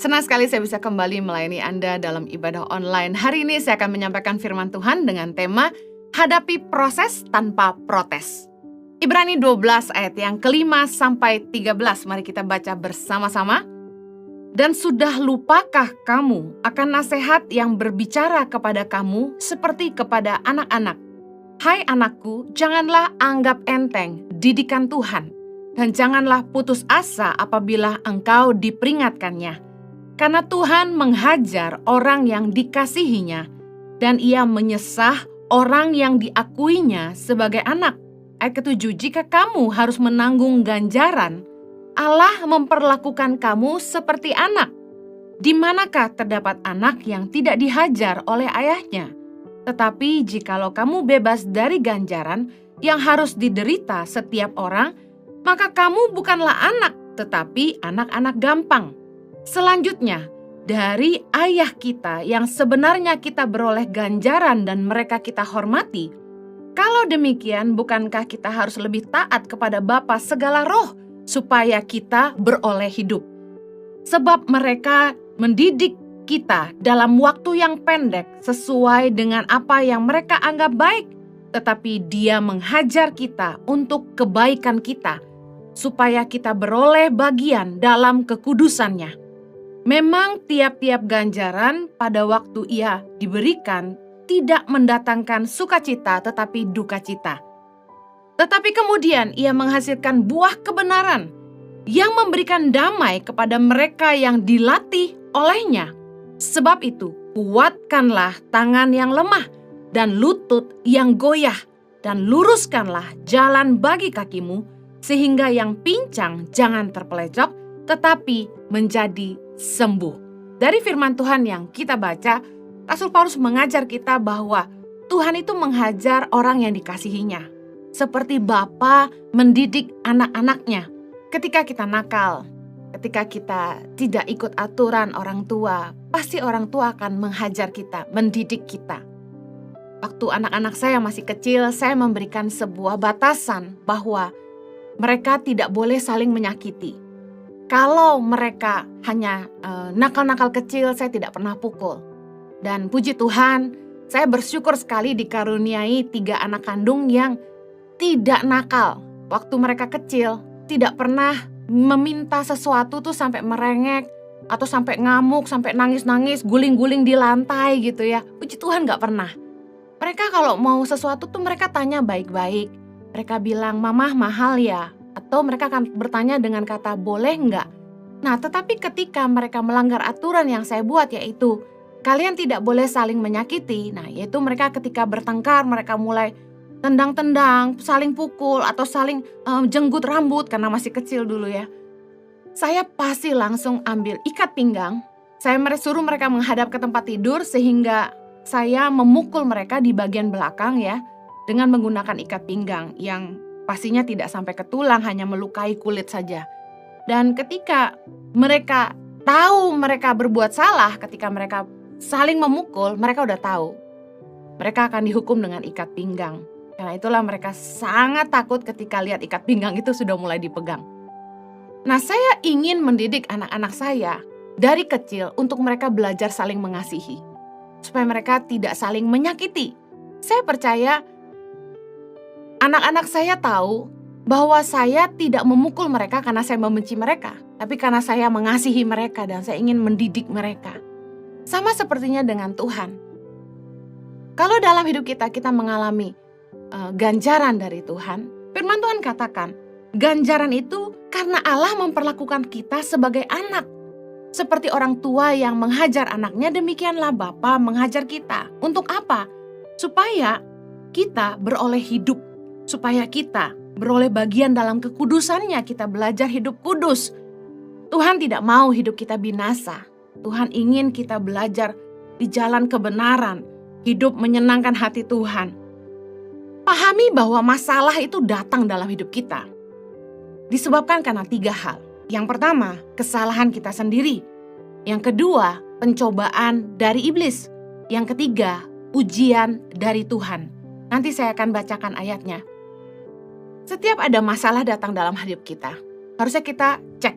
Senang sekali saya bisa kembali melayani Anda dalam ibadah online. Hari ini saya akan menyampaikan firman Tuhan dengan tema Hadapi proses tanpa protes. Ibrani 12 ayat yang kelima sampai 13. Mari kita baca bersama-sama. Dan sudah lupakah kamu akan nasihat yang berbicara kepada kamu seperti kepada anak-anak? Hai anakku, janganlah anggap enteng didikan Tuhan, dan janganlah putus asa apabila engkau diperingatkannya. Karena Tuhan menghajar orang yang dikasihinya, dan ia menyesah orang yang diakuinya sebagai anak. Ayat ke-7, jika kamu harus menanggung ganjaran, Allah memperlakukan kamu seperti anak. Di manakah terdapat anak yang tidak dihajar oleh ayahnya? Tetapi jikalau kamu bebas dari ganjaran yang harus diderita setiap orang, maka kamu bukanlah anak, tetapi anak-anak gampang. Selanjutnya, dari ayah kita yang sebenarnya kita beroleh ganjaran dan mereka kita hormati, kalau demikian bukankah kita harus lebih taat kepada Bapa segala roh supaya kita beroleh hidup? Sebab mereka mendidik kita dalam waktu yang pendek sesuai dengan apa yang mereka anggap baik, tetapi Dia menghajar kita untuk kebaikan kita, supaya kita beroleh bagian dalam kekudusannya. Memang tiap-tiap ganjaran pada waktu ia diberikan tidak mendatangkan sukacita tetapi duka cita. Tetapi kemudian ia menghasilkan buah kebenaran yang memberikan damai kepada mereka yang dilatih olehnya. Sebab itu, kuatkanlah tangan yang lemah dan lutut yang goyah, dan luruskanlah jalan bagi kakimu, sehingga yang pincang jangan terpelecok, tetapi menjadi sembuh. Dari firman Tuhan yang kita baca, Rasul Paulus mengajar kita bahwa Tuhan itu menghajar orang yang dikasihinya. Seperti Bapa mendidik anak-anaknya. Ketika kita nakal, ketika kita tidak ikut aturan orang tua, pasti orang tua akan menghajar kita, mendidik kita. Waktu anak-anak saya masih kecil, saya memberikan sebuah batasan bahwa mereka tidak boleh saling menyakiti. Kalau mereka hanya nakal-nakal kecil, saya tidak pernah pukul. Dan puji Tuhan, saya bersyukur sekali dikaruniai 3 anak kandung yang tidak nakal. Waktu mereka kecil, tidak pernah meminta sesuatu tuh sampai merengek, atau sampai ngamuk, sampai nangis-nangis, guling-guling di lantai gitu ya. Puji Tuhan gak pernah. Mereka kalau mau sesuatu tuh mereka tanya baik-baik. Mereka bilang, "Mama mahal ya?" Atau mereka akan bertanya dengan kata, "Boleh nggak?" Nah, tetapi ketika mereka melanggar aturan yang saya buat, yaitu kalian tidak boleh saling menyakiti. Nah, yaitu mereka ketika bertengkar, mereka mulai tendang-tendang, saling pukul, atau saling jenggut rambut karena masih kecil dulu ya. Saya pasti langsung ambil ikat pinggang. Saya suruh mereka menghadap ke tempat tidur sehingga saya memukul mereka di bagian belakang ya, dengan menggunakan ikat pinggang yang pastinya tidak sampai ke tulang, hanya melukai kulit saja. Dan ketika mereka tahu mereka berbuat salah, ketika mereka saling memukul, mereka udah tahu. Mereka akan dihukum dengan ikat pinggang. Karena itulah mereka sangat takut ketika lihat ikat pinggang itu sudah mulai dipegang. Nah, saya ingin mendidik anak-anak saya dari kecil untuk mereka belajar saling mengasihi. Supaya mereka tidak saling menyakiti. Saya percaya anak-anak saya tahu bahwa saya tidak memukul mereka karena saya membenci mereka, tapi karena saya mengasihi mereka dan saya ingin mendidik mereka. Sama sepertinya dengan Tuhan. Kalau dalam hidup kita mengalami ganjaran dari Tuhan, firman Tuhan katakan, ganjaran itu karena Allah memperlakukan kita sebagai anak. Seperti orang tua yang menghajar anaknya, demikianlah Bapa menghajar kita. Untuk apa? Supaya kita beroleh hidup. Supaya kita beroleh bagian dalam kekudusannya, kita belajar hidup kudus. Tuhan tidak mau hidup kita binasa. Tuhan ingin kita belajar di jalan kebenaran, hidup menyenangkan hati Tuhan. Pahami bahwa masalah itu datang dalam hidup kita. Disebabkan karena 3 hal. Yang pertama, kesalahan kita sendiri. Yang kedua, pencobaan dari iblis. Yang ketiga, ujian dari Tuhan. Nanti saya akan bacakan ayatnya. Setiap ada masalah datang dalam hidup kita, harusnya kita cek,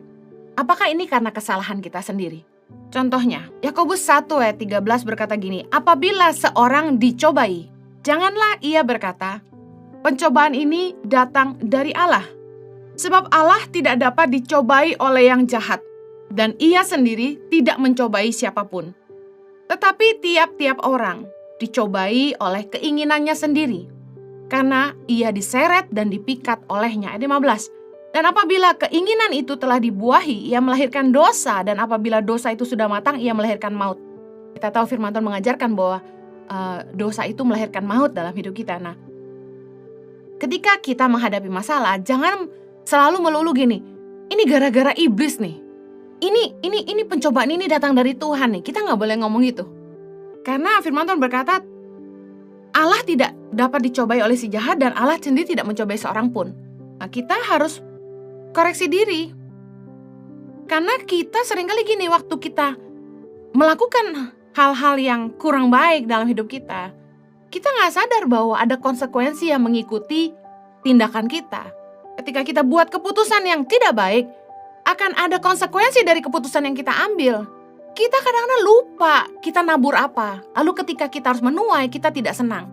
apakah ini karena kesalahan kita sendiri? Contohnya, Yakobus 1 ayat 13 berkata gini, apabila seorang dicobai, janganlah ia berkata, pencobaan ini datang dari Allah. Sebab Allah tidak dapat dicobai oleh yang jahat, dan ia sendiri tidak mencobai siapapun. Tetapi tiap-tiap orang dicobai oleh keinginannya sendiri, karena ia diseret dan dipikat olehnya. Ayat 15. Dan apabila keinginan itu telah dibuahi, ia melahirkan dosa, dan apabila dosa itu sudah matang, ia melahirkan maut. Kita tahu firman Tuhan mengajarkan bahwa dosa itu melahirkan maut dalam hidup kita. Nah, ketika kita menghadapi masalah, jangan selalu melulu gini, ini gara-gara iblis nih. Ini pencobaan ini datang dari Tuhan nih. Kita nggak boleh ngomong gitu. Karena firman Tuhan berkata, Allah tidak dapat dicobai oleh si jahat, dan Allah sendiri tidak mencobai seorang pun. Nah, kita harus koreksi diri. Karena kita seringkali gini, waktu kita melakukan hal-hal yang kurang baik dalam hidup kita, kita nggak sadar bahwa ada konsekuensi yang mengikuti tindakan kita. Ketika kita buat keputusan yang tidak baik, akan ada konsekuensi dari keputusan yang kita ambil. Kita kadang-kadang lupa kita nabur apa. Lalu ketika kita harus menuai, kita tidak senang.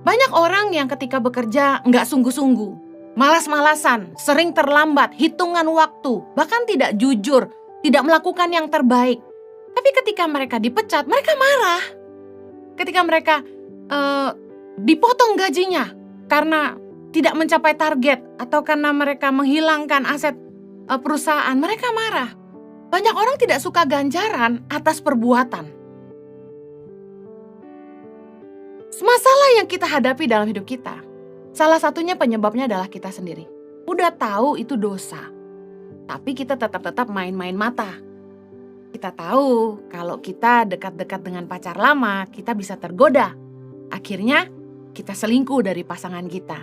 Banyak orang yang ketika bekerja nggak sungguh-sungguh, malas-malasan, sering terlambat, hitungan waktu, bahkan tidak jujur, tidak melakukan yang terbaik. Tapi ketika mereka dipecat, mereka marah. Ketika mereka dipotong gajinya karena tidak mencapai target, atau karena mereka menghilangkan aset perusahaan, mereka marah. Banyak orang tidak suka ganjaran atas perbuatan. Masalah yang kita hadapi dalam hidup kita, salah satunya penyebabnya adalah kita sendiri. Udah tahu itu dosa, tapi kita tetap main-main mata. Kita tahu kalau kita dekat-dekat dengan pacar lama, kita bisa tergoda. Akhirnya kita selingkuh dari pasangan kita.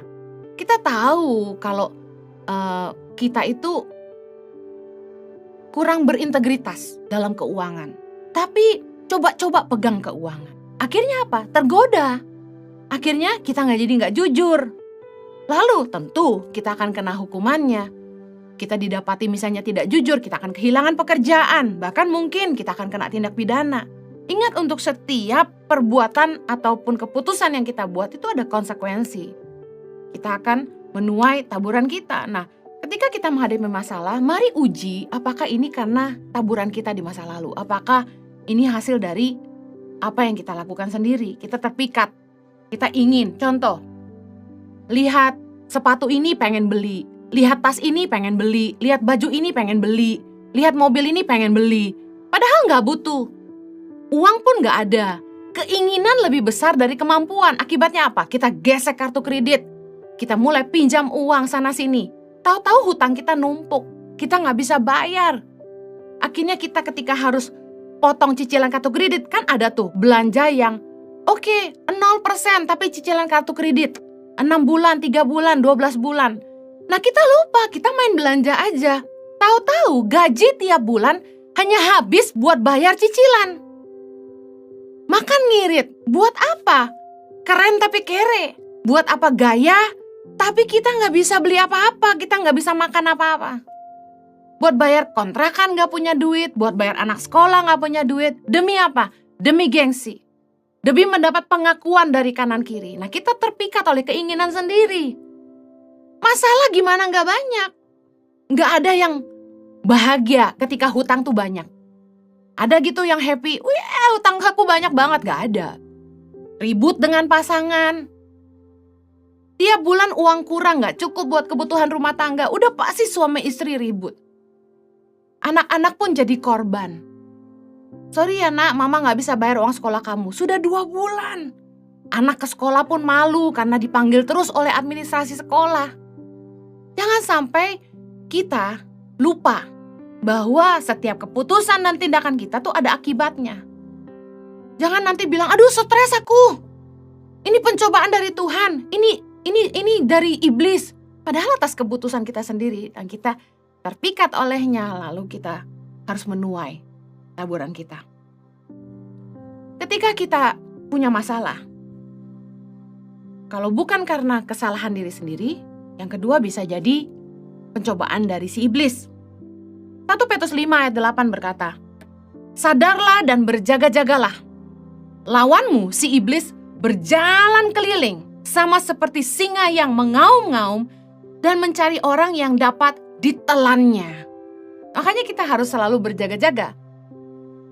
Kita tahu kalau kita itu kurang berintegritas dalam keuangan. Tapi coba-coba pegang keuangan. Akhirnya apa? Tergoda. Akhirnya kita nggak jujur. Lalu tentu kita akan kena hukumannya. Kita didapati misalnya tidak jujur, kita akan kehilangan pekerjaan. Bahkan mungkin kita akan kena tindak pidana. Ingat, untuk setiap perbuatan ataupun keputusan yang kita buat itu ada konsekuensi. Kita akan menuai taburan kita. Nah, ketika kita menghadapi masalah, mari uji apakah ini karena taburan kita di masa lalu. Apakah ini hasil dari apa yang kita lakukan sendiri. Kita terpikat, kita ingin. Contoh, lihat sepatu ini pengen beli, lihat tas ini pengen beli, lihat baju ini pengen beli, lihat mobil ini pengen beli. Padahal gak butuh, uang pun gak ada. Keinginan lebih besar dari kemampuan. Akibatnya apa? Kita gesek kartu kredit, kita mulai pinjam uang sana sini. Tahu-tahu hutang kita numpuk, kita gak bisa bayar. Akhirnya kita ketika harus potong cicilan kartu kredit, kan ada tuh belanja yang oke, 0% tapi cicilan kartu kredit 6 bulan, 3 bulan, 12 bulan. Nah, kita lupa, kita main belanja aja. Tahu-tahu gaji tiap bulan hanya habis buat bayar cicilan. Makan ngirit, buat apa? Keren tapi kere. Buat apa gaya, tapi kita nggak bisa beli apa-apa, kita nggak bisa makan apa-apa. Buat bayar kontrakan nggak punya duit, buat bayar anak sekolah nggak punya duit. Demi apa? Demi gengsi. Demi mendapat pengakuan dari kanan kiri. Nah, kita terpikat oleh keinginan sendiri. Masalah gimana nggak banyak? Nggak ada yang bahagia ketika hutang tuh banyak. Ada gitu yang happy, wih hutang aku banyak banget, nggak ada. Ribut dengan pasangan. Tiap bulan uang kurang, nggak cukup buat kebutuhan rumah tangga. Udah pasti suami istri ribut. Anak-anak pun jadi korban. Sorry ya nak, mama gak bisa bayar uang sekolah kamu. Sudah 2 bulan. Anak ke sekolah pun malu karena dipanggil terus oleh administrasi sekolah. Jangan sampai kita lupa bahwa setiap keputusan dan tindakan kita tuh ada akibatnya. Jangan nanti bilang, aduh stres aku. Ini pencobaan dari Tuhan. Ini dari iblis. Padahal atas keputusan kita sendiri dan kita terpikat olehnya, lalu kita harus menuai taburan kita. Ketika kita punya masalah, kalau bukan karena kesalahan diri sendiri, yang kedua bisa jadi pencobaan dari si iblis. 1 Petrus 5 ayat 8 berkata, Sadarlah dan berjaga-jagalah. Lawanmu, si iblis, berjalan keliling, sama seperti singa yang mengaum-ngaum dan mencari orang yang dapat ditelannya. Makanya kita harus selalu berjaga-jaga.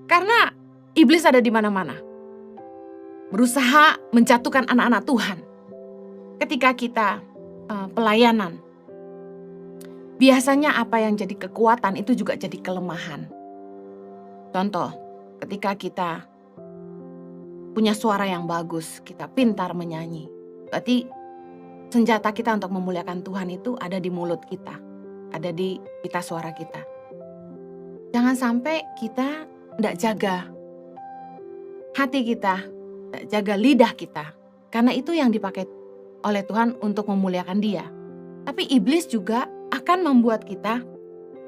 Karena iblis ada di mana-mana. Berusaha menjatuhkan anak-anak Tuhan. Ketika kita pelayanan, biasanya apa yang jadi kekuatan itu juga jadi kelemahan. Contoh, ketika kita punya suara yang bagus, kita pintar menyanyi. Berarti senjata kita untuk memuliakan Tuhan itu ada di mulut kita, ada di pita suara kita. Jangan sampai kita tidak jaga hati kita, tidak jaga lidah kita, karena itu yang dipakai oleh Tuhan untuk memuliakan Dia. Tapi iblis juga akan membuat kita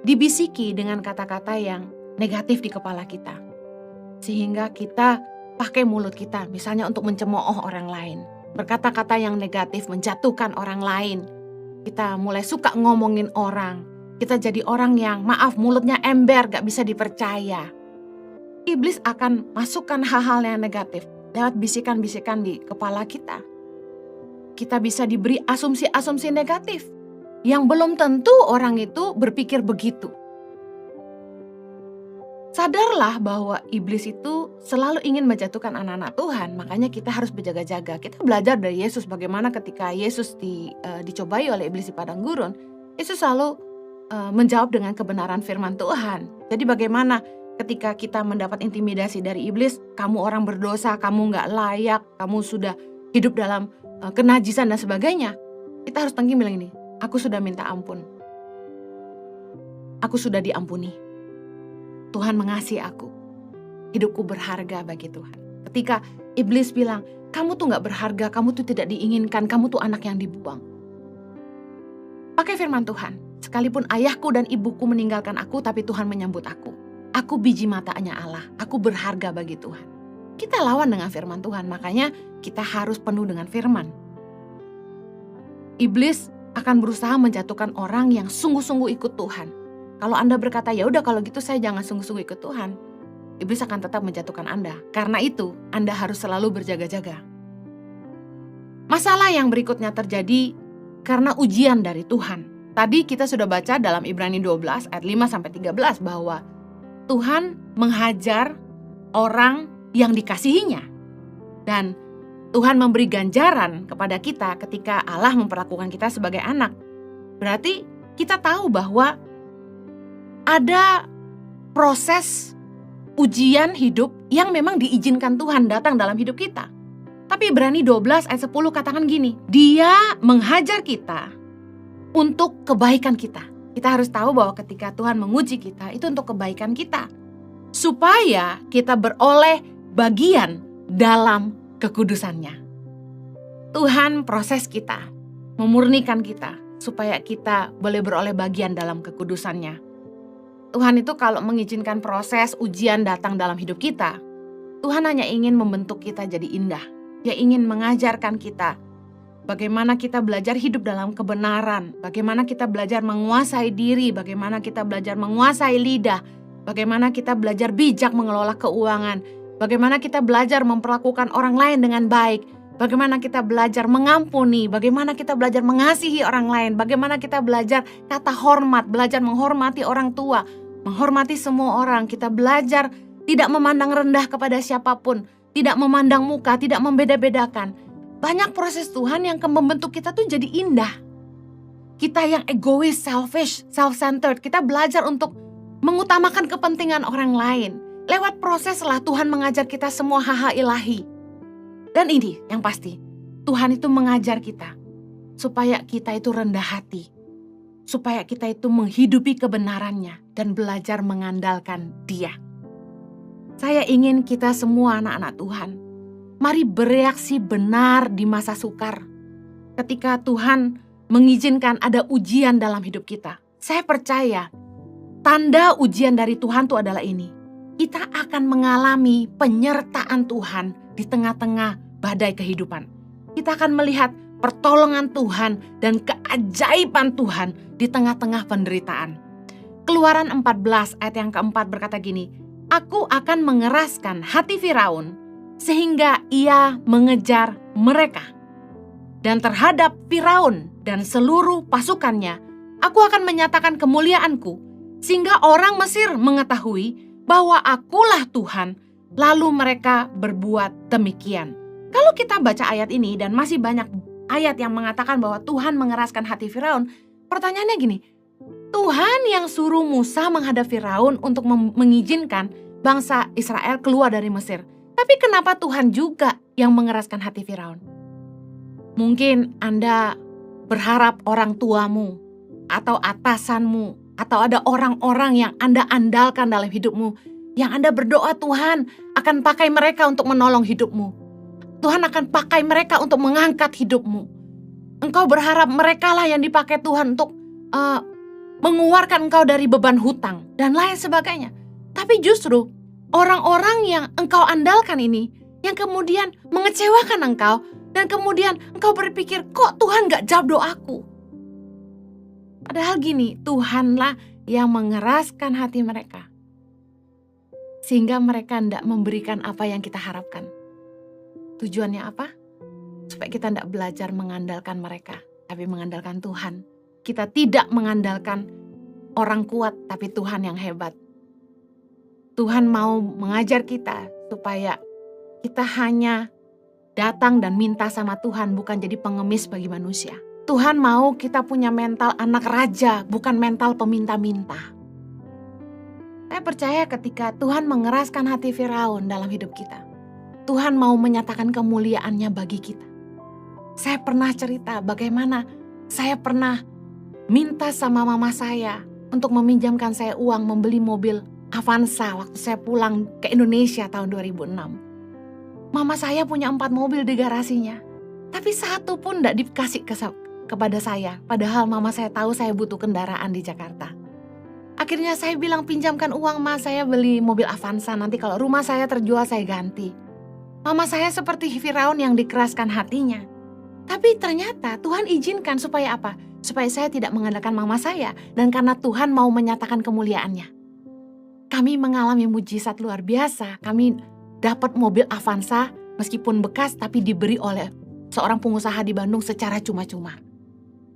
dibisiki dengan kata-kata yang negatif di kepala kita, sehingga kita pakai mulut kita, misalnya untuk mencemooh orang lain. Berkata-kata yang negatif, menjatuhkan orang lain. Kita mulai suka ngomongin orang. Kita jadi orang yang, maaf, mulutnya ember, gak bisa dipercaya. Iblis akan masukkan hal-hal yang negatif lewat bisikan-bisikan di kepala kita. Kita bisa diberi asumsi-asumsi negatif yang belum tentu orang itu berpikir begitu. Sadarlah bahwa iblis itu selalu ingin menjatuhkan anak-anak Tuhan, makanya kita harus berjaga-jaga. Kita belajar dari Yesus bagaimana ketika Yesus dicobai oleh iblis di padang gurun, Yesus selalu menjawab dengan kebenaran firman Tuhan. Jadi bagaimana ketika kita mendapat intimidasi dari iblis, kamu orang berdosa, kamu gak layak, kamu sudah hidup dalam kenajisan dan sebagainya. Kita harus tanggi bilang ini, aku sudah minta ampun. Aku sudah diampuni. Tuhan mengasihi aku. Hidupku berharga bagi Tuhan. Ketika iblis bilang, kamu tuh gak berharga, kamu tuh tidak diinginkan, kamu tuh anak yang dibuang. Pakai firman Tuhan. Sekalipun ayahku dan ibuku meninggalkan aku, tapi Tuhan menyambut aku. Aku biji matanya Allah. Aku berharga bagi Tuhan. Kita lawan dengan firman Tuhan. Makanya kita harus penuh dengan firman. Iblis akan berusaha menjatuhkan orang yang sungguh-sungguh ikut Tuhan. Kalau Anda berkata, ya udah kalau gitu saya jangan sungguh-sungguh ikut Tuhan, iblis akan tetap menjatuhkan Anda. Karena itu, Anda harus selalu berjaga-jaga. Masalah yang berikutnya terjadi karena ujian dari Tuhan. Tadi kita sudah baca dalam Ibrani 12 ayat 5-13 bahwa Tuhan menghajar orang yang dikasihinya. Dan Tuhan memberi ganjaran kepada kita ketika Allah memperlakukan kita sebagai anak. Berarti kita tahu bahwa ada proses ujian hidup yang memang diizinkan Tuhan datang dalam hidup kita. Tapi Ibrani 12 ayat 10 katakan gini, Dia menghajar kita untuk kebaikan kita. Kita harus tahu bahwa ketika Tuhan menguji kita, itu untuk kebaikan kita. Supaya kita beroleh bagian dalam kekudusannya. Tuhan proses kita, memurnikan kita, supaya kita boleh beroleh bagian dalam kekudusannya. Tuhan itu kalau mengizinkan proses ujian datang dalam hidup kita, Tuhan hanya ingin membentuk kita jadi indah. Dia ingin mengajarkan kita bagaimana kita belajar hidup dalam kebenaran, bagaimana kita belajar menguasai diri, bagaimana kita belajar menguasai lidah, bagaimana kita belajar bijak mengelola keuangan, bagaimana kita belajar memperlakukan orang lain dengan baik, bagaimana kita belajar mengampuni, bagaimana kita belajar mengasihi orang lain, bagaimana kita belajar kata hormat, belajar menghormati orang tua, menghormati semua orang. Kita belajar tidak memandang rendah kepada siapapun, tidak memandang muka, tidak membeda-bedakan. Banyak proses Tuhan yang membentuk kita tuh jadi indah. Kita yang egois, selfish, self-centered, kita belajar untuk mengutamakan kepentingan orang lain. Lewat proses lah Tuhan mengajar kita semua hal-hal ilahi. Dan ini yang pasti, Tuhan itu mengajar kita supaya kita itu rendah hati, supaya kita itu menghidupi kebenarannya dan belajar mengandalkan Dia. Saya ingin kita semua anak-anak Tuhan, mari bereaksi benar di masa sukar. Ketika Tuhan mengizinkan ada ujian dalam hidup kita, saya percaya tanda ujian dari Tuhan itu adalah ini. Kita akan mengalami penyertaan Tuhan di tengah-tengah badai kehidupan. Kita akan melihat pertolongan Tuhan dan keajaiban Tuhan di tengah-tengah penderitaan. Keluaran 14 ayat yang keempat berkata gini, Aku akan mengeraskan hati Firaun sehingga ia mengejar mereka. Dan terhadap Firaun dan seluruh pasukannya, aku akan menyatakan kemuliaanku sehingga orang Mesir mengetahui bahwa akulah Tuhan, lalu mereka berbuat demikian. Kalau kita baca ayat ini dan masih banyak ayat yang mengatakan bahwa Tuhan mengeraskan hati Firaun, pertanyaannya gini, Tuhan yang suruh Musa menghadap Firaun untuk mengizinkan bangsa Israel keluar dari Mesir. Tapi kenapa Tuhan juga yang mengeraskan hati Firaun? Mungkin Anda berharap orang tuamu atau atasanmu atau ada orang-orang yang Anda andalkan dalam hidupmu, yang Anda berdoa Tuhan akan pakai mereka untuk menolong hidupmu. Tuhan akan pakai mereka untuk mengangkat hidupmu. Engkau berharap mereka lah yang dipakai Tuhan untuk mengeluarkan engkau dari beban hutang dan lain sebagainya. Tapi justru orang-orang yang engkau andalkan ini yang kemudian mengecewakan engkau dan kemudian engkau berpikir kok Tuhan gak jawab doaku. Padahal gini, Tuhanlah yang mengeraskan hati mereka sehingga mereka tidak memberikan apa yang kita harapkan. Tujuannya apa? Supaya kita tidak belajar mengandalkan mereka, tapi mengandalkan Tuhan. Kita tidak mengandalkan orang kuat, tapi Tuhan yang hebat. Tuhan mau mengajar kita supaya kita hanya datang dan minta sama Tuhan, bukan jadi pengemis bagi manusia. Tuhan mau kita punya mental anak raja, bukan mental peminta-minta. Saya percaya ketika Tuhan mengeraskan hati Firaun dalam hidup kita, Tuhan mau menyatakan kemuliaannya bagi kita. Saya pernah cerita bagaimana saya pernah minta sama mama saya untuk meminjamkan saya uang membeli mobil Avanza waktu saya pulang ke Indonesia tahun 2006. Mama saya punya 4 mobil di garasinya, tapi satu pun tidak dikasih kepada saya. Padahal mama saya tahu saya butuh kendaraan di Jakarta. Akhirnya saya bilang, pinjamkan uang ma, saya beli mobil Avanza, nanti kalau rumah saya terjual saya ganti. Mama saya seperti Firaun yang dikeraskan hatinya. Tapi ternyata Tuhan izinkan supaya apa? Supaya saya tidak mengandalkan mama saya. Dan karena Tuhan mau menyatakan kemuliaannya. Kami mengalami mujizat luar biasa. Kami dapat mobil Avanza meskipun bekas tapi diberi oleh seorang pengusaha di Bandung secara cuma-cuma.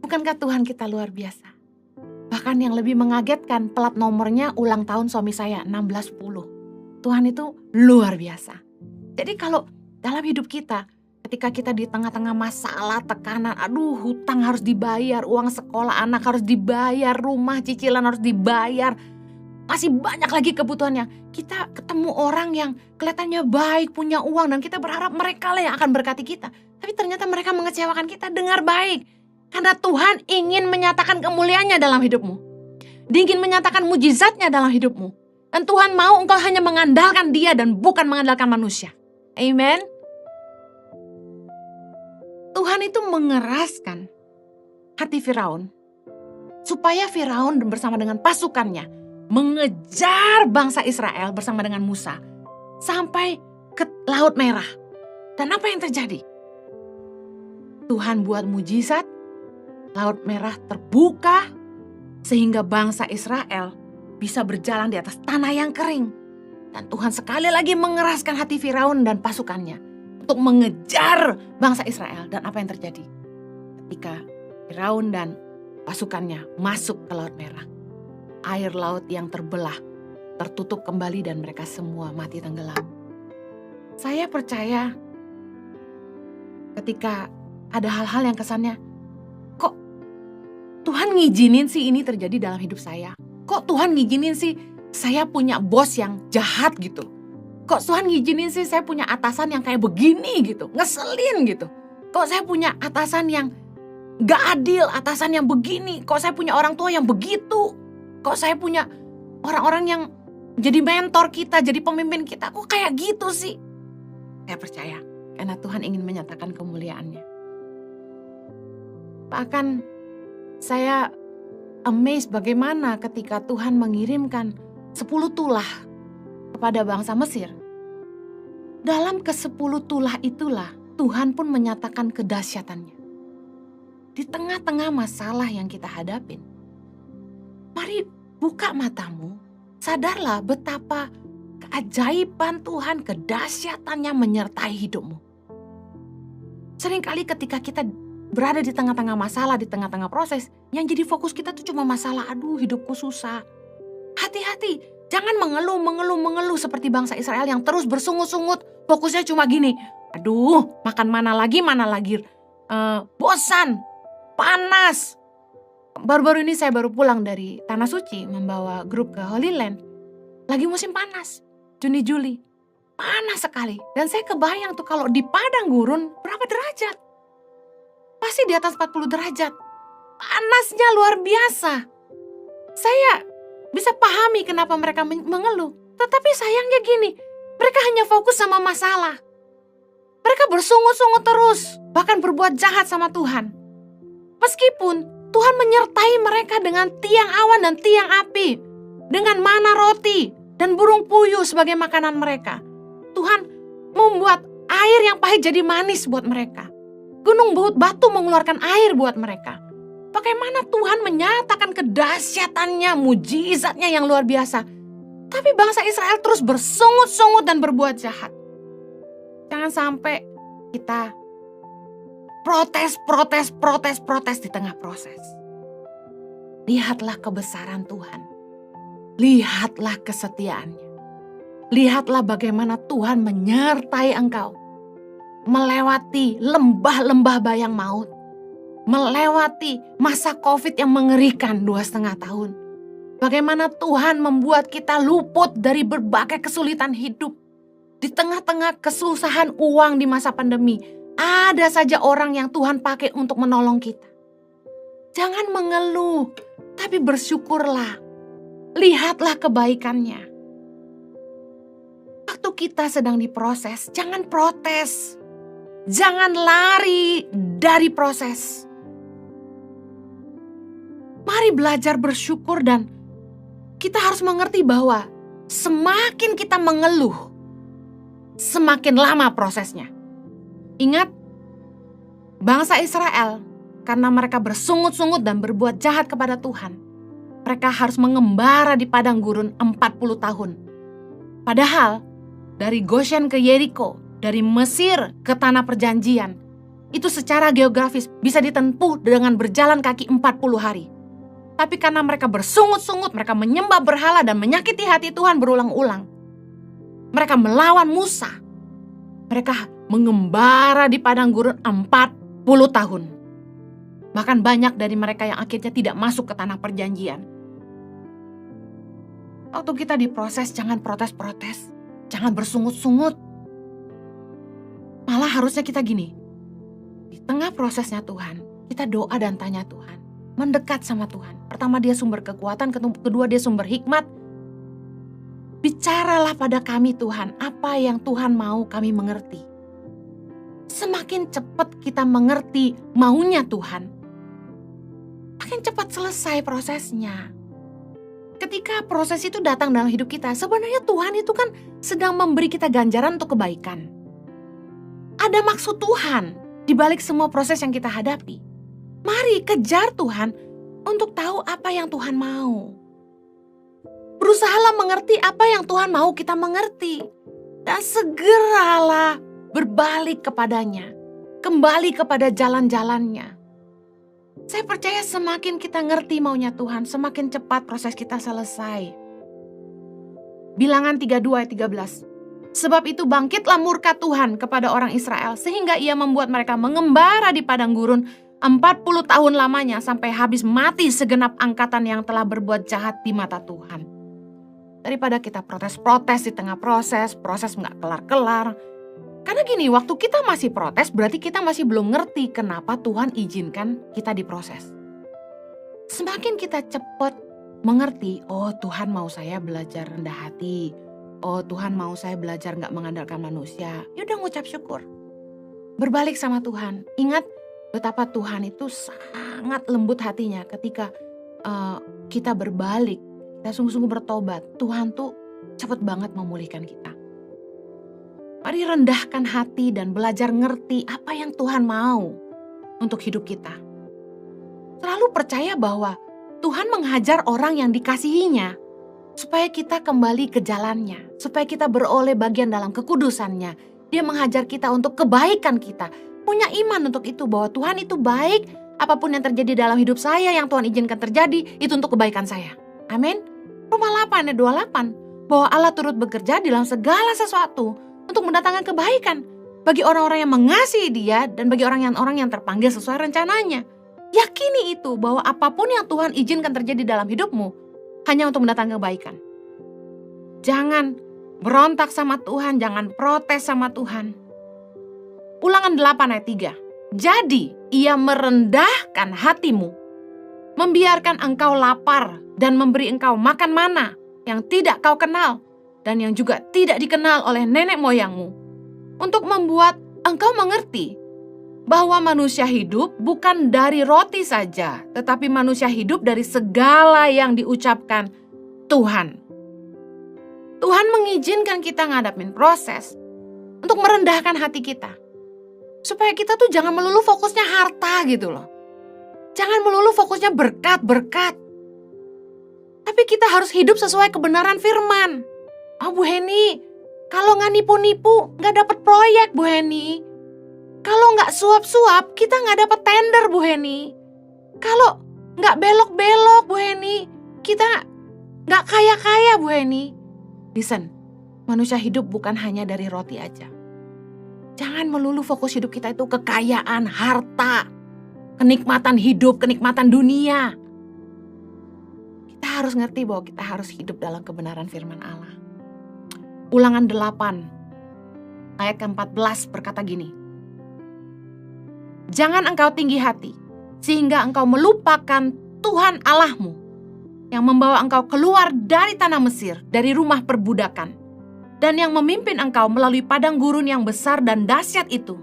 Bukankah Tuhan kita luar biasa? Bahkan yang lebih mengagetkan, plat nomornya ulang tahun suami saya 1610. Tuhan itu luar biasa. Jadi kalau dalam hidup kita, ketika kita di tengah-tengah masalah, tekanan, aduh hutang harus dibayar, uang sekolah anak harus dibayar, rumah cicilan harus dibayar, masih banyak lagi kebutuhannya. Kita ketemu orang yang kelihatannya baik, punya uang, dan kita berharap mereka lah yang akan berkati kita. Tapi ternyata mereka mengecewakan kita. Dengar baik, karena Tuhan ingin menyatakan kemuliaannya dalam hidupmu. Dia ingin menyatakan mujizatnya dalam hidupmu. Dan Tuhan mau engkau hanya mengandalkan Dia dan bukan mengandalkan manusia. Amen. Tuhan itu mengeraskan hati Firaun supaya Firaun bersama dengan pasukannya mengejar bangsa Israel bersama dengan Musa sampai ke Laut Merah. Dan apa yang terjadi? Tuhan buat mujizat, Laut Merah terbuka sehingga bangsa Israel bisa berjalan di atas tanah yang kering. Dan Tuhan sekali lagi mengeraskan hati Firaun dan pasukannya untuk mengejar bangsa Israel. Dan apa yang terjadi? Ketika Firaun dan pasukannya masuk ke Laut Merah, air laut yang terbelah tertutup kembali dan mereka semua mati tenggelam. Saya percaya ketika ada hal-hal yang kesannya, kok Tuhan ngizinin sih ini terjadi dalam hidup saya? Kok Tuhan ngizinin sih saya punya bos yang jahat gitu? Kok Tuhan ngizinin sih saya punya atasan yang kayak begini gitu, ngeselin gitu? Kok saya punya atasan yang gak adil, atasan yang begini? Kok saya punya orang tua yang begitu? Kok saya punya orang-orang yang jadi mentor kita, jadi pemimpin kita? Kok kayak gitu sih? Saya percaya karena Tuhan ingin menyatakan kemuliaannya. Bahkan saya amazed bagaimana ketika Tuhan mengirimkan 10 tulah kepada bangsa Mesir. Dalam ke-10 tulah itulah Tuhan pun menyatakan kedahsyatannya. Di tengah-tengah masalah yang kita hadapin, mari buka matamu, sadarlah betapa keajaiban Tuhan, kedahsyatannya menyertai hidupmu. Seringkali ketika kita berada di tengah-tengah masalah, di tengah-tengah proses, yang jadi fokus kita tuh cuma masalah, aduh hidupku susah. Hati-hati, jangan mengeluh seperti bangsa Israel yang terus bersungut-sungut, fokusnya cuma gini, aduh makan mana lagi, bosan, panas. Baru-baru ini saya baru pulang dari Tanah Suci membawa grup ke Holy Land. Lagi musim panas, Juni-Juli. Panas sekali. Dan saya kebayang tuh kalau di padang gurun berapa derajat? Pasti di atas 40 derajat. Panasnya luar biasa. Saya bisa pahami kenapa mereka mengeluh. Tetapi sayangnya gini, mereka hanya fokus sama masalah. Mereka bersungut-sungut terus, bahkan berbuat jahat sama Tuhan. Meskipun Tuhan menyertai mereka dengan tiang awan dan tiang api, dengan mana roti dan burung puyuh sebagai makanan mereka. Tuhan membuat air yang pahit jadi manis buat mereka. Gunung batu mengeluarkan air buat mereka. Bagaimana Tuhan menyatakan kedahsyatannya, mujizatnya yang luar biasa. Tapi bangsa Israel terus bersungut-sungut dan berbuat jahat. Jangan sampai kita protes di tengah proses. Lihatlah kebesaran Tuhan. Lihatlah kesetiaannya. Lihatlah bagaimana Tuhan menyertai engkau. Melewati lembah-lembah bayang maut. Melewati masa COVID yang mengerikan 2,5 tahun. Bagaimana Tuhan membuat kita luput dari berbagai kesulitan hidup. Di tengah-tengah kesusahan uang di masa pandemi, ada saja orang yang Tuhan pakai untuk menolong kita. Jangan mengeluh, tapi bersyukurlah. Lihatlah kebaikannya. Waktu kita sedang diproses, jangan protes. Jangan lari dari proses. Mari belajar bersyukur dan kita harus mengerti bahwa semakin kita mengeluh, semakin lama prosesnya. Ingat, bangsa Israel karena mereka bersungut-sungut dan berbuat jahat kepada Tuhan, mereka harus mengembara di padang gurun 40 tahun. Padahal dari Goshen ke Yeriko, dari Mesir ke Tanah Perjanjian, itu secara geografis bisa ditempuh dengan berjalan kaki 40 hari. Tapi karena mereka bersungut-sungut, mereka menyembah berhala dan menyakiti hati Tuhan berulang-ulang. Mereka melawan Musa. Mereka mengembara di padang gurun 40 tahun. Bahkan banyak dari mereka yang akhirnya tidak masuk ke Tanah Perjanjian. Waktu kita diproses, jangan protes-protes. Jangan bersungut-sungut. Malah harusnya kita gini. Di tengah prosesnya Tuhan, kita doa dan tanya Tuhan. Mendekat sama Tuhan. Pertama dia sumber kekuatan, kedua dia sumber hikmat. Bicaralah pada kami Tuhan, apa yang Tuhan mau kami mengerti. Semakin cepat kita mengerti maunya Tuhan, makin cepat selesai prosesnya. Ketika proses itu datang dalam hidup kita, sebenarnya Tuhan itu kan sedang memberi kita ganjaran untuk kebaikan. Ada maksud Tuhan di balik semua proses yang kita hadapi. Mari kejar Tuhan untuk tahu apa yang Tuhan mau. Berusahalah mengerti apa yang Tuhan mau kita mengerti. Dan segeralah berbalik kepadanya. Kembali kepada jalan-jalannya. Saya percaya semakin kita ngerti maunya Tuhan, semakin cepat proses kita selesai. Bilangan 32 ayat 13. Sebab itu bangkitlah murka Tuhan kepada orang Israel, sehingga ia membuat mereka mengembara di padang gurun 40 tahun lamanya sampai habis mati segenap angkatan yang telah berbuat jahat di mata Tuhan. Daripada kita protes-protes di tengah proses nggak kelar-kelar. Karena gini, waktu kita masih protes berarti kita masih belum ngerti kenapa Tuhan izinkan kita diproses. Semakin kita cepat mengerti, oh Tuhan mau saya belajar rendah hati. Oh Tuhan mau saya belajar nggak mengandalkan manusia. Yaudah ngucap syukur. Berbalik sama Tuhan. Ingat betapa Tuhan itu sangat lembut hatinya ketika kita berbalik, kita sungguh-sungguh bertobat. Tuhan tuh cepet banget memulihkan kita. Mari rendahkan hati dan belajar ngerti apa yang Tuhan mau untuk hidup kita. Selalu percaya bahwa Tuhan menghajar orang yang dikasihinya. supaya kita kembali ke jalannya, supaya kita beroleh bagian dalam kekudusannya. Dia menghajar kita untuk kebaikan kita. Punya iman untuk itu, bahwa Tuhan itu baik. Apapun yang terjadi dalam hidup saya, yang Tuhan izinkan terjadi, itu untuk kebaikan saya. Amin. Roma 8 ayat 28, bahwa Allah turut bekerja dalam segala sesuatu untuk mendatangkan kebaikan bagi orang-orang yang mengasihi Dia dan bagi orang yang terpanggil sesuai rencananya. Yakini itu, bahwa apapun yang Tuhan izinkan terjadi dalam hidupmu hanya untuk mendatangkan kebaikan. Jangan berontak sama Tuhan, jangan protes sama Tuhan. Ulangan 8 ayat 3. Jadi Ia merendahkan hatimu, membiarkan engkau lapar dan memberi engkau makan mana yang tidak kau kenal dan yang juga tidak dikenal oleh nenek moyangmu, untuk membuat engkau mengerti bahwa manusia hidup bukan dari roti saja, tetapi manusia hidup dari segala yang diucapkan Tuhan. Tuhan mengizinkan kita ngadapin proses untuk merendahkan hati kita. Supaya kita tuh jangan melulu fokusnya harta gitu loh. Jangan melulu fokusnya berkat-berkat. Tapi kita harus hidup sesuai kebenaran firman. Oh Bu Heni, kalau nggak nipu-nipu nggak dapat proyek Bu Heni. Kalau nggak suap-suap kita nggak dapat tender Bu Heni. Kalau nggak belok-belok Bu Heni, kita nggak kaya-kaya Bu Heni. Listen, manusia hidup bukan hanya dari roti aja. Jangan melulu fokus hidup kita itu kekayaan, harta, kenikmatan hidup, kenikmatan dunia. Kita harus ngerti bahwa kita harus hidup dalam kebenaran firman Allah. Ulangan 8 ayat ke-14 berkata gini. Jangan engkau tinggi hati, sehingga engkau melupakan Tuhan Allahmu, yang membawa engkau keluar dari tanah Mesir, dari rumah perbudakan, dan yang memimpin engkau melalui padang gurun yang besar dan dahsyat itu,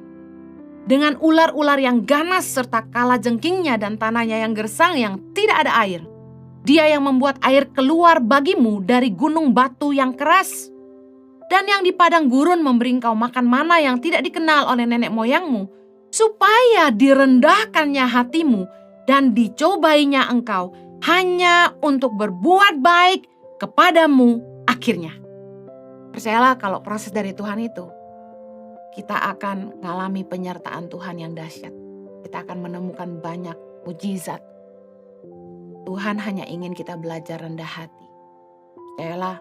dengan ular-ular yang ganas serta kalajengkingnya dan tanahnya yang gersang yang tidak ada air. Dia yang membuat air keluar bagimu dari gunung batu yang keras, dan yang di padang gurun memberi engkau makan mana yang tidak dikenal oleh nenek moyangmu, supaya direndahkannya hatimu dan dicobainya engkau hanya untuk berbuat baik kepadamu akhirnya. Percayalah kalau proses dari Tuhan itu, kita akan mengalami penyertaan Tuhan yang dahsyat. Kita akan menemukan banyak mujizat. Tuhan hanya ingin kita belajar rendah hati. Percayalah,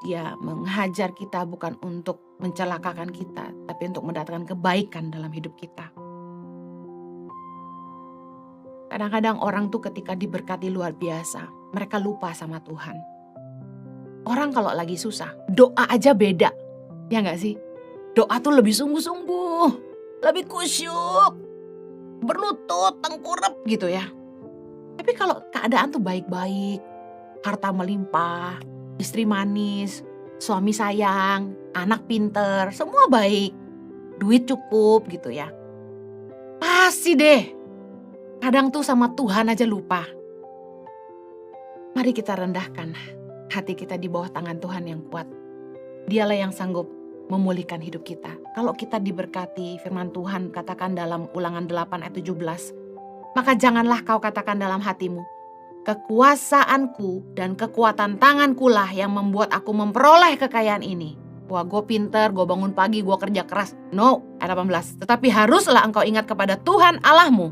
Dia menghajar kita bukan untuk mencelakakan kita, tapi untuk mendatangkan kebaikan dalam hidup kita. Kadang-kadang orang tuh ketika diberkati luar biasa, mereka lupa sama Tuhan. Orang kalau lagi susah, doa aja beda. Ya gak sih? Doa tuh lebih sungguh-sungguh, lebih kusyuk, berlutut, tengkurap gitu ya. Tapi kalau keadaan tuh baik-baik, harta melimpah, istri manis, suami sayang, anak pinter, semua baik, duit cukup gitu ya. Pasti deh, kadang tuh sama Tuhan aja lupa. Mari kita rendahkan hati kita di bawah tangan Tuhan yang kuat. Dialah yang sanggup memulihkan hidup kita. Kalau kita diberkati, firman Tuhan katakan dalam Ulangan 8 ayat 17, maka janganlah kau katakan dalam hatimu, kekuasaanku dan kekuatan tanganku lah yang membuat aku memperoleh kekayaan ini. Wah, gue pinter, gue bangun pagi, gue kerja keras. No, ayat 18. Tetapi haruslah engkau ingat kepada Tuhan Allahmu,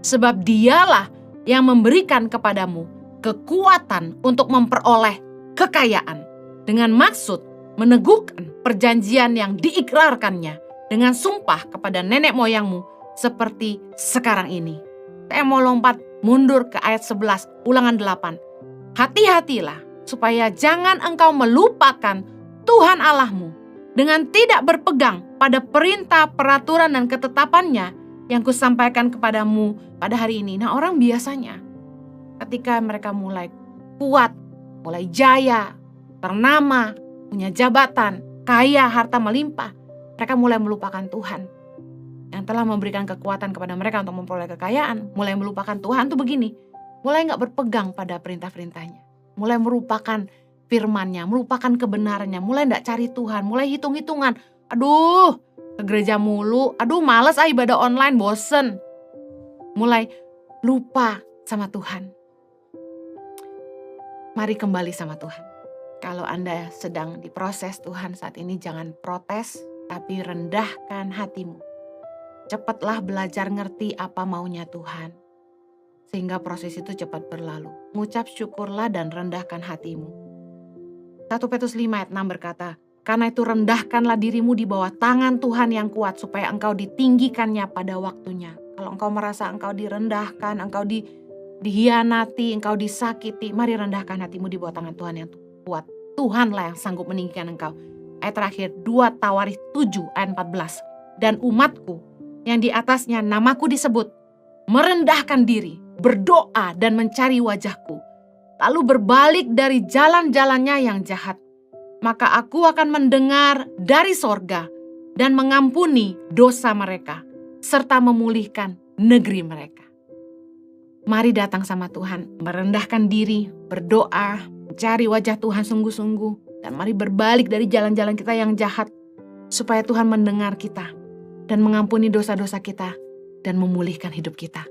sebab Dialah yang memberikan kepadamu kekuatan untuk memperoleh kekayaan, dengan maksud meneguhkan perjanjian yang diikrarkannya dengan sumpah kepada nenek moyangmu seperti sekarang ini. Saya mau lompat mundur ke ayat 11, Ulangan 8. Hati-hatilah supaya jangan engkau melupakan Tuhan Allahmu dengan tidak berpegang pada perintah, peraturan, dan ketetapannya yang kusampaikan kepadamu pada hari ini. Nah, orang biasanya ketika mereka mulai kuat, mulai jaya, ternama, punya jabatan, kaya, harta melimpah, mereka mulai melupakan Tuhan yang telah memberikan kekuatan kepada mereka untuk memperoleh kekayaan. Mulai melupakan Tuhan tuh begini, mulai gak berpegang pada perintah-perintahnya, mulai merupakan firman-Nya, melupakan kebenarannya, mulai gak cari Tuhan, mulai hitung-hitungan. Aduh, ke gereja mulu, aduh males ibadah online, bosen. Mulai lupa sama Tuhan. Mari kembali sama Tuhan. Kalau Anda sedang diproses Tuhan saat ini, jangan protes, tapi rendahkan hatimu. Cepatlah belajar ngerti apa maunya Tuhan, sehingga proses itu cepat berlalu. Mengucap syukurlah dan rendahkan hatimu. 1 Petrus 5 ayat 6 berkata, karena itu rendahkanlah dirimu di bawah tangan Tuhan yang kuat, supaya engkau ditinggikannya pada waktunya. Kalau engkau merasa engkau direndahkan, engkau dihianati, engkau disakiti, mari rendahkan hatimu di bawah tangan Tuhan yang kuat. Tuhanlah yang sanggup meninggikan engkau. Ayat terakhir 2 Tawarikh 7 ayat 14. Dan umatku yang di atasnya namaku disebut, merendahkan diri, berdoa dan mencari wajahku, lalu berbalik dari jalan-jalannya yang jahat, maka aku akan mendengar dari sorga dan mengampuni dosa mereka, serta memulihkan negeri mereka. Mari datang sama Tuhan, merendahkan diri, berdoa, mencari wajah Tuhan sungguh-sungguh, dan mari berbalik dari jalan-jalan kita yang jahat, supaya Tuhan mendengar kita dan mengampuni dosa-dosa kita dan memulihkan hidup kita.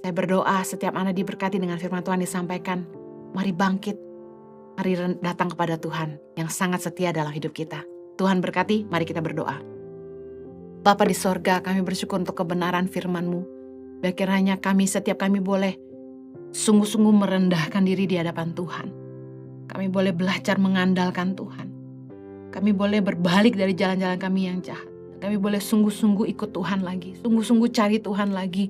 Saya berdoa setiap Anda diberkati dengan firman Tuhan disampaikan. Mari bangkit, mari datang kepada Tuhan yang sangat setia dalam hidup kita. Tuhan berkati, mari kita berdoa. Bapa di sorga, kami bersyukur untuk kebenaran firman-Mu. Biar kiranya setiap kami boleh sungguh-sungguh merendahkan diri di hadapan Tuhan. Kami boleh belajar mengandalkan Tuhan. Kami boleh berbalik dari jalan-jalan kami yang jahat. Kami boleh sungguh-sungguh ikut Tuhan lagi, sungguh-sungguh cari Tuhan lagi.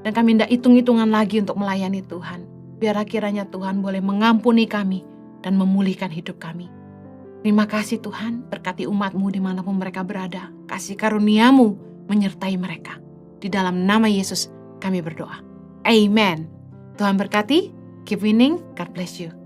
Dan kami tidak hitung-hitungan lagi untuk melayani Tuhan. Biar kiranya Tuhan boleh mengampuni kami dan memulihkan hidup kami. Terima kasih Tuhan, berkati umat-Mu dimanapun mereka berada. Kasih karunia-Mu menyertai mereka. Di dalam nama Yesus kami berdoa. Amen. Tuhan berkati, keep winning, God bless you.